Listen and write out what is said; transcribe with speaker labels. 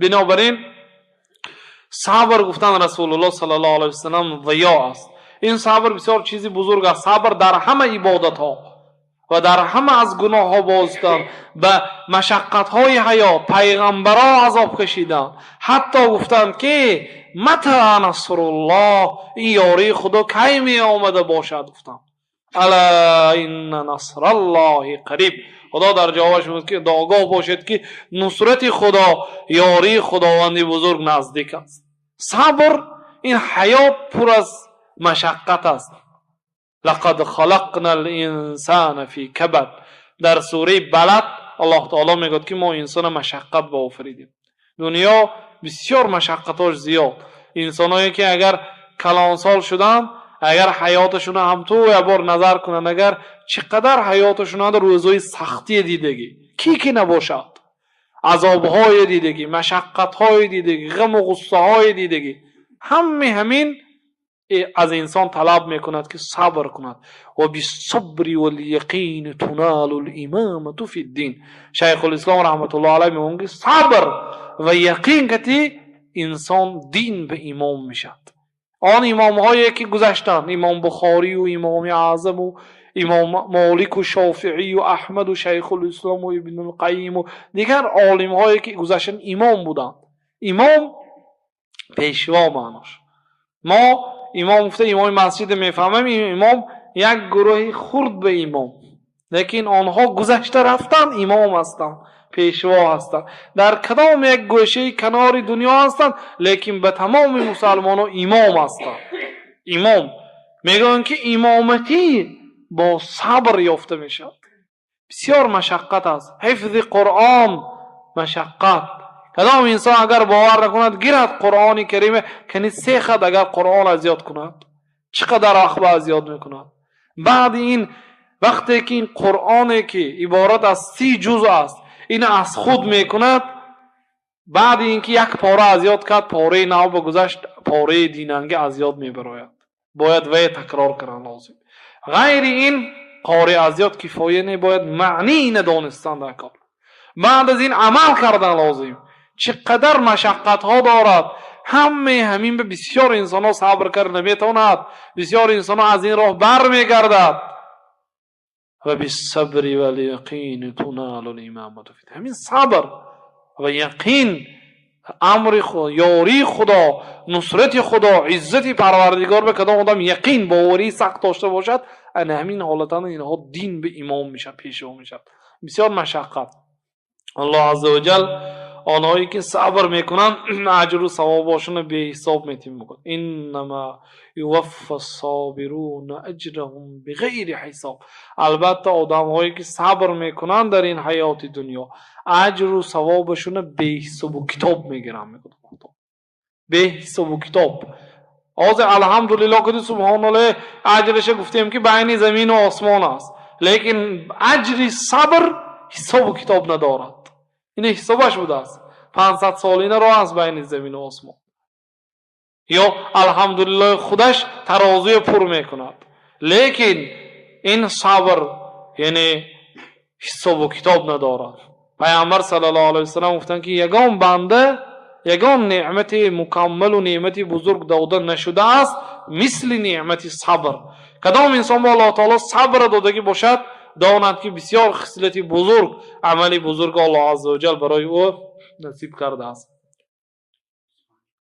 Speaker 1: بنابراین صبر گفتن رسول الله صلی الله علیه و سلم ضیاء است. این صبر بسیار چیزی بزرگ است. صبر در همه عبادت ها و در همه از گناه ها بازداشتن، به مشقت های حیات پیغمبران عذاب کشیدن. حتی گفتند که متى نصر الله، این یاری خدا کی می آمده باشد؟ گفتند الا ان نصر الله قریب. خدا در جوابش میگه که آگاه باشید که نصرت خدا، یاری خداوند بزرگ نزدیک است. صبر این حیات پر از مشقت است. لقد خلقنا الانسان فی کبد. در سوره بلد الله تعالی میگه که ما انسان مشقت با آفریدیم. دنیا بسیار مشقتاش زیاد. انسانایی که اگر کلانسال شدن، اگر حیاتشون هم تو یه بار نظر کنن، اگر چقدر حیاتشون در روزهای سختی دیدگی کی که نباشد، عذابهای دیدگی، مشقتهای دیدگی، غم و غصه های دیدگی، همین از انسان طلب میکند که صبر کند. و بالصبر والیقین تنال الامامة فی الدین. شیخ الاسلام رحمت الله علیه میگه صبر و یقین کتی انسان دین به امام میشد. آن امام هایی که گذشتن، امام بخاری و امام اعظم و امام مالک و شافعی و احمد و شیخ الاسلام و ابن القیم و دیگر عالم هایی که گذشتن امام بودند. امام پیشوا معناش. ما امام گفته امام مسجد میفهمیم امام یک گروه خرد به امام، لیکن آنها گذشته رفتن امام هستند، پیشوا هستند، در کدام یک گوشه کنار دنیا هستند، لیکن به تمام مسلمانان امام هستند. امام میگن که امامتی با صبر یافته میشد. بسیار مشقت است. حفظ قرآن مشقت. کدام انسان اگر باور نکند گیرد قرآن کریم کنی 3 خط اگر قرآن ازیاد کند چقدر اخبار ازیاد میکند. بعد این وقتی که این قرآنی که عبارت از 30 جزء است این از خود میکند، بعد اینکه یک پاره ازیاد کرد پاره نو بگذشت پاره دیننگه ازیاد میبراید، باید وی تکرار کردن لازم. غیر این قاره ازیاد کفایه نه، باید معنی ندانستن در کار. بعد از این عمل کردن لازم. چقدر مشقت ها دارد. همین به بسیار انسان ها صبر کرد نمیتواند. بسیار انسان ها از این راه بر میگردد. و بالصبر والیقین تنال الامامة. همین صبر و یقین، امر خدا، یاری خدا، نصرت خدا، عزت پروردگار به کدام آدم یقین باوری سخت داشته باشد، ان همین حالتان اینها دین به امام میشه، پیشوا میشه. بسیار مشقت. الله عزوجل آنهایی که صبر میکنن اجر و ثوابشون به حساب میتیم میکنه. انما یوفى الصابرون اجرهم بغیر حساب. البته آدمهایی که صبر میکنن در این حیات دنیا اجر و ثوابشون به حساب و کتاب میگیرن. میگه به حساب و کتاب. از الحمدلله که سبحان الله اجرش گفتیم که بین زمین و آسمان است، لیکن اجر صبر حساب و کتاب ندارد. این حسابش بوده است. 500 سالینه راه است بین زمین و آسمان. یا الحمدلله خودش ترازوی پر میکند، لیکن این صبر یعنی حساب و کتاب ندارد. پیامبر صلی الله علیه و سلم گفتن که یگان بنده یگان نعمت مکمل و نعمت بزرگ داده نشده است مثل نعمت صبر. کدام انسان با الله تعالی صبر دادگی باشد داند که بسیار خصلت بزرگ، عمل بزرگ الله عزوجل برای او نصیب کرده است.